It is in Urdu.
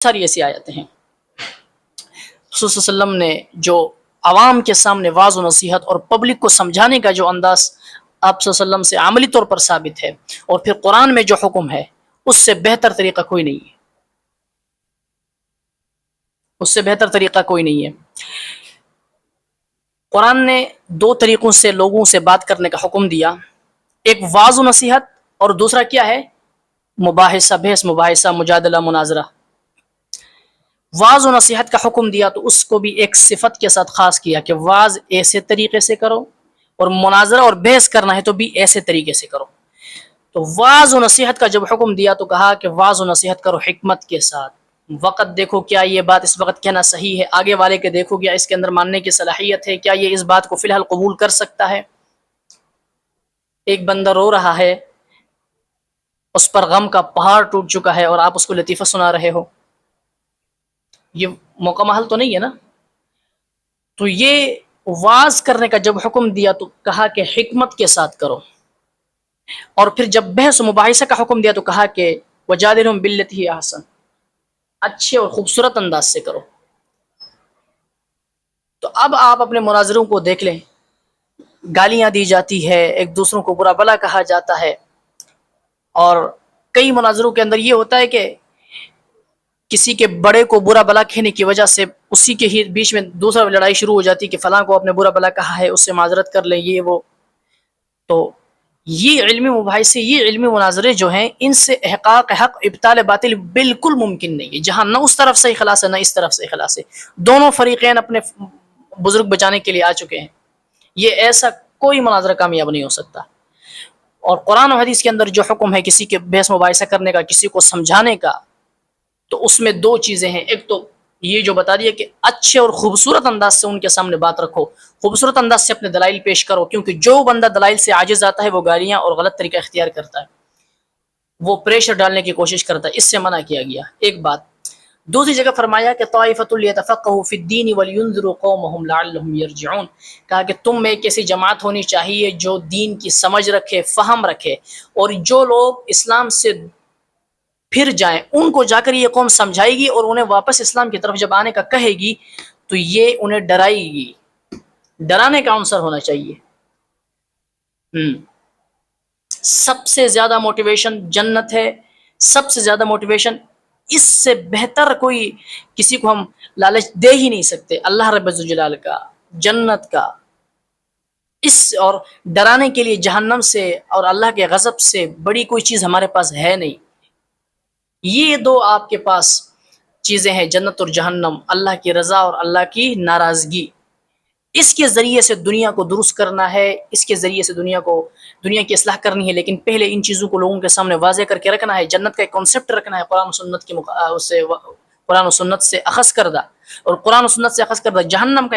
ساری ایسی آیتیں ہیں۔ رسول صلی اللہ علیہ وسلم نے جو عوام کے سامنے واعظ و نصیحت اور پبلک کو سمجھانے کا جو انداز آپ صلی اللہ علیہ وسلم سے عملی طور پر ثابت ہے، اور پھر قرآن میں جو حکم ہے، اس سے بہتر طریقہ کوئی نہیں ہے، اس سے بہتر طریقہ کوئی نہیں ہے۔ قرآن نے دو طریقوں سے لوگوں سے بات کرنے کا حکم دیا، ایک واعظ و نصیحت، اور دوسرا کیا ہے؟ مباحثہ، بحث مباحثہ، مجادلہ، مناظرہ۔ واعظ و نصیحت کا حکم دیا تو اس کو بھی ایک صفت کے ساتھ خاص کیا کہ واعظ ایسے طریقے سے کرو، اور مناظرہ اور بحث کرنا ہے تو بھی ایسے طریقے سے کرو۔ تو واعظ و نصیحت کا جب حکم دیا تو کہا کہ واعظ و نصیحت کرو حکمت کے ساتھ، وقت دیکھو کیا یہ بات اس وقت کہنا صحیح ہے، آگے والے کے دیکھو کیا اس کے اندر ماننے کی صلاحیت ہے، کیا یہ اس بات کو فی الحال قبول کر سکتا ہے۔ ایک بندہ رو رہا ہے، اس پر غم کا پہاڑ ٹوٹ چکا ہے، اور آپ اس کو لطیفہ سنا رہے ہو، یہ موقع محل تو نہیں ہے نا۔ تو یہ واعظ کرنے کا جب حکم دیا تو کہا کہ حکمت کے ساتھ کرو، اور پھر جب بحث و مباحثہ کا حکم دیا تو کہا کہ وجادلہم باللتی ہی احسن، اچھے اور خوبصورت انداز سے کرو۔ تو اب آپ اپنے مناظروں کو دیکھ لیں، گالیاں دی جاتی ہے، ایک دوسروں کو برا بھلا کہا جاتا ہے، اور کئی مناظروں کے اندر یہ ہوتا ہے کہ کسی کے بڑے کو برا بلا کہنے کی وجہ سے اسی کے ہی بیچ میں دوسرا لڑائی شروع ہو جاتی ہے کہ فلاں کو آپ نے برا بلا کہا ہے، اس سے معذرت کر لیں، یہ وہ۔ تو یہ علمی مباحثے، یہ علمی مناظرے جو ہیں، ان سے احقاق حق، ابطال باطل بالکل ممکن نہیں ہے، جہاں نہ اس طرف سے اخلاص ہے نہ اس طرف سے اخلاص ہے، دونوں فریقین اپنے بزرگ بچانے کے لیے آ چکے ہیں، یہ ایسا کوئی مناظرہ کامیاب نہیں ہو سکتا۔ اور قرآن و حدیث کے اندر جو حکم ہے کسی کے بحث مباحثہ کرنے کا، کسی کو سمجھانے کا، تو اس میں دو چیزیں ہیں، ایک تو یہ جو بتا دیا کہ اچھے اور خوبصورت انداز سے ان کے سامنے بات رکھو، خوبصورت انداز سے اپنے دلائل پیش کرو، کیونکہ جو بندہ دلائل سے عاجز آتا ہے وہ گالیاں اور غلط طریقہ اختیار کرتا ہے، وہ پریشر ڈالنے کی کوشش کرتا ہے، اس سے منع کیا گیا، ایک بات۔ دوسری جگہ فرمایا کہ طائفۃ لیتفقہوا فی الدین ولینذروا قومہم لعلہم یرجعون، کہا کہ تم میں ایک ایسی جماعت ہونی چاہیے جو دین کی سمجھ رکھے، فہم رکھے، اور جو لوگ اسلام سے پھر جائیں ان کو جا کر یہ قوم سمجھائے گی، اور انہیں واپس اسلام کی طرف جب آنے کا کہے گی تو یہ انہیں ڈرائے گی، ڈرانے کا عنصر ہونا چاہیے۔ سب سے زیادہ موٹیویشن جنت ہے، سب سے زیادہ موٹیویشن، اس سے بہتر کوئی کسی کو ہم لالچ دے ہی نہیں سکتے، اللہ رب الجلال کا، جنت کا، اس اور ڈرانے کے لیے جہنم سے اور اللہ کے غضب سے بڑی کوئی چیز ہمارے پاس ہے نہیں۔ یہ دو آپ کے پاس چیزیں ہیں، جنت اور جہنم، اللہ کی رضا اور اللہ کی ناراضگی، اس کے ذریعے سے دنیا کو درست کرنا ہے، اس کے ذریعے سے دنیا کی اصلاح کرنی ہے، لیکن پہلے ان چیزوں کو لوگوں کے سامنے واضح کر کے رکھنا ہے، جنت کا ایک کانسیپٹ رکھنا ہے قرآن و سنت سے اخذ کردہ، اور قرآن و سنت سے اخذ کردہ جہنم کا ایک